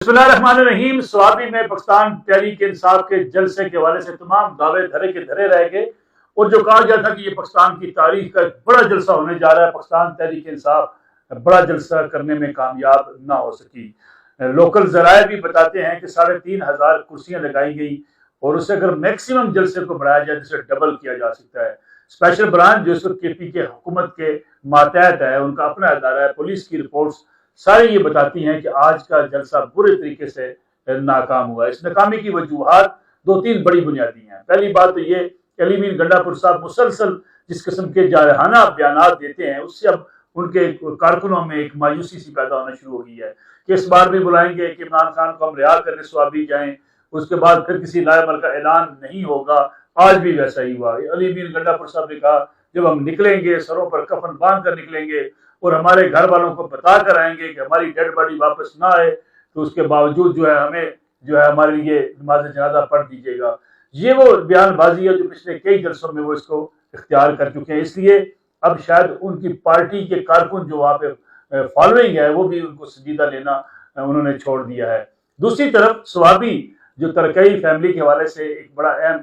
بسم اللہ الرحمن الرحیم۔ سوابی میں پاکستان تحریک انصاف کے جلسے کے حوالے سے تمام دعوے دھرے کے دھرے رہ گئے اور جو کہا گیا تھا کہ یہ پاکستان کی تاریخ کا ایک بڑا جلسہ ہونے جا رہا ہے، پاکستان تحریک انصاف بڑا جلسہ کرنے میں کامیاب نہ ہو سکی۔ لوکل ذرائع بھی بتاتے ہیں کہ 3500 کرسیاں لگائی گئی اور اسے اگر میکسیمم جلسے کو بڑھایا جائے جسے ڈبل کیا جا سکتا ہے۔ اسپیشل برانچ جو اس وقت کے پی کے حکومت کے ماتحت ہے، ان کا اپنا ادارہ ہے، پولیس کی رپورٹس ساری یہ بتاتی ہیں کہ آج کا جلسہ برے طریقے سے ناکام ہوا ہے۔ اس ناکامی کی وجوہات 2-3 بڑی بنیادی ہیں۔ پہلی بات تو یہ کہ علی مین گنڈا پور صاحب مسلسل جس قسم کے جارحانہ بیانات دیتے ہیں، اس سے اب ان کے کارکنوں میں ایک مایوسی سی پیدا ہونا شروع ہو گئی ہے کہ اس بار بھی بلائیں گے کہ عمران خان کو ہم رہا کرنے سوابی جائیں، اس کے بعد پھر کسی لائے عمل کا اعلان نہیں ہوگا۔ آج بھی ویسا ہی ہوا۔ علی مین گنڈا پور صاحب نے کہا جب ہم نکلیں گے سروں پر کفن باندھ کر نکلیں گے اور ہمارے گھر والوں کو بتا کر آئیں گے کہ ہماری ڈیڈ باڈی واپس نہ آئے تو اس کے باوجود ہمیں ہمارے لیے نماز جنازہ پڑھ دیجیے گا۔ یہ وہ بیان بازی ہے جو پچھلے کئی جلسوں میں وہ اس کو اختیار کر چکے ہیں۔ اس لیے اب شاید ان کی پارٹی کے کارکن جو وہاں پہ فالوئنگ ہے وہ بھی ان کو سنجیدہ لینا انہوں نے چھوڑ دیا ہے۔ دوسری طرف سوابی جو ترکئی فیملی کے حوالے سے ایک بڑا اہم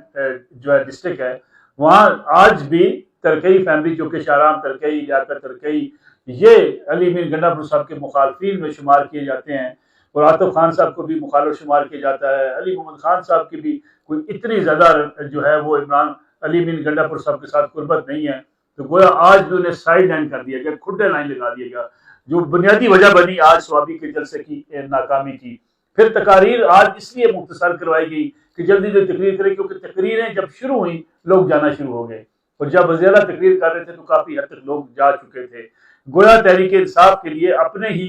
ڈسٹرکٹ ہے، وہاں آج بھی ترکئی فیملی جو کہ شاہرام ترکئی، لیاقت ترکئی، یہ علی مین گنڈا پور صاحب کے مخالفین میں شمار کیے جاتے ہیں اور عاطف خان صاحب کو بھی مخالف شمار کیا جاتا ہے۔ علی محمد خان صاحب کی بھی کوئی اتنی زیادہ وہ عمران علی مین گنڈا پور صاحب کے ساتھ قربت نہیں ہے، تو گویا آج بھی انہیں سائیڈ لائن کر دیا گیا، کھڈے لائن لگا دیا گیا، جو بنیادی وجہ بنی آج سوابی کے جلسے کی ناکامی کی۔ پھر تقاریر آج اس لیے مختصر کروائی گئی کہ جلدی جلدی تقریر کرے، کیونکہ تقریریں جب شروع ہوئیں لوگ جانا شروع ہو گئے اور جب وزیر اعلیٰ تقریر کر رہے تھے تو کافی حد تک لوگ جا چکے تھے۔ گویا تحریک انصاف کے لیے اپنے ہی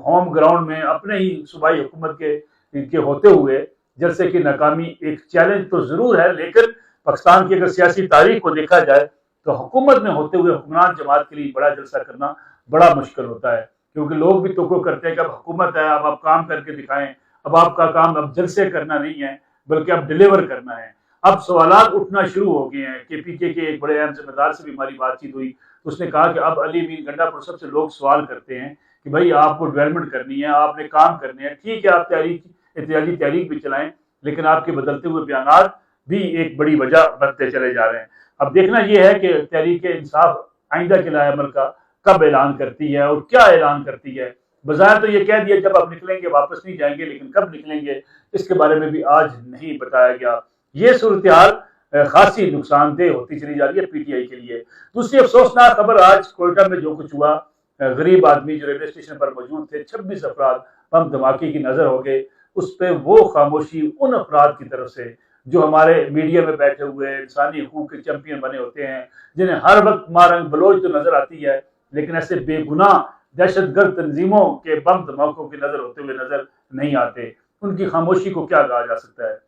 ہوم گراؤنڈ میں اپنے ہی صوبائی حکومت کے ہوتے ہوئے جلسے کی ناکامی ایک چیلنج تو ضرور ہے، لیکن پاکستان کی اگر سیاسی تاریخ کو دیکھا جائے تو حکومت میں ہوتے ہوئے حکمران جماعت کے لیے بڑا جلسہ کرنا بڑا مشکل ہوتا ہے، کیونکہ لوگ بھی توقع کرتے ہیں کہ اب حکومت ہے، اب آپ کام کر کے دکھائیں، اب آپ کا کام اب جلسے کرنا نہیں ہے بلکہ اب ڈیلیور کرنا ہے۔ اب سوالات اٹھنا شروع ہو گئے ہیں کہ پی کے ایک بڑے اہم ذمہ دار سے بھی ہماری بات چیت ہوئی، اس نے کہا کہ اب علی مین گنڈا پور صاحب سے لوگ سوال کرتے ہیں کہ بھائی آپ کو ڈیولپمنٹ کرنی ہے، آپ نے کام کرنے ہیں، ٹھیک ہے آپ احتجاجی تحریک بھی چلائیں، لیکن آپ کے بدلتے ہوئے بیانات بھی ایک بڑی وجہ بنتے چلے جا رہے ہیں۔ اب دیکھنا یہ ہے کہ تحریک انصاف آئندہ کے لائے عمل کا کب اعلان کرتی ہے اور کیا اعلان کرتی ہے۔ بظاہر تو یہ کہہ دیا جب آپ نکلیں گے واپس نہیں جائیں گے، لیکن کب نکلیں گے اس کے بارے میں بھی آج نہیں بتایا گیا۔ یہ صورتحال خاصی نقصان دہ ہوتی چلی جا رہی ہے پی ٹی آئی کے لیے۔ دوسری افسوسناک خبر آج کوئٹہ میں جو کچھ ہوا، غریب آدمی جو ریلوے اسٹیشن پر موجود تھے، 26 افراد بم دھماکے کی نظر ہو گئے، اس پہ وہ خاموشی ان افراد کی طرف سے جو ہمارے میڈیا میں بیٹھے ہوئے انسانی حقوق کے چیمپئن بنے ہوتے ہیں، جنہیں ہر وقت مارنگ بلوچ تو نظر آتی ہے، لیکن ایسے بے گناہ دہشت گرد تنظیموں کے بم دھماکوں کی نظر ہوتے ہوئے نظر نہیں آتے۔ ان کی خاموشی کو کیا کہا جا سکتا ہے؟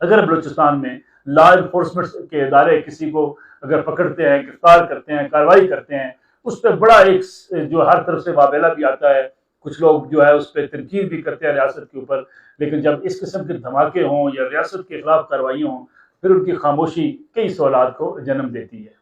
اگر بلوچستان میں لا انفورسمنٹ کے ادارے کسی کو اگر پکڑتے ہیں، گرفتار کرتے ہیں، کارروائی کرتے ہیں، اس پہ بڑا ایک ہر طرف سے واویلا بھی آتا ہے، کچھ لوگ اس پہ تنقید بھی کرتے ہیں ریاست کے اوپر، لیکن جب اس قسم کے دھماکے ہوں یا ریاست کے خلاف کارروائیاں ہوں، پھر ان کی خاموشی کئی سوالات کو جنم دیتی ہے۔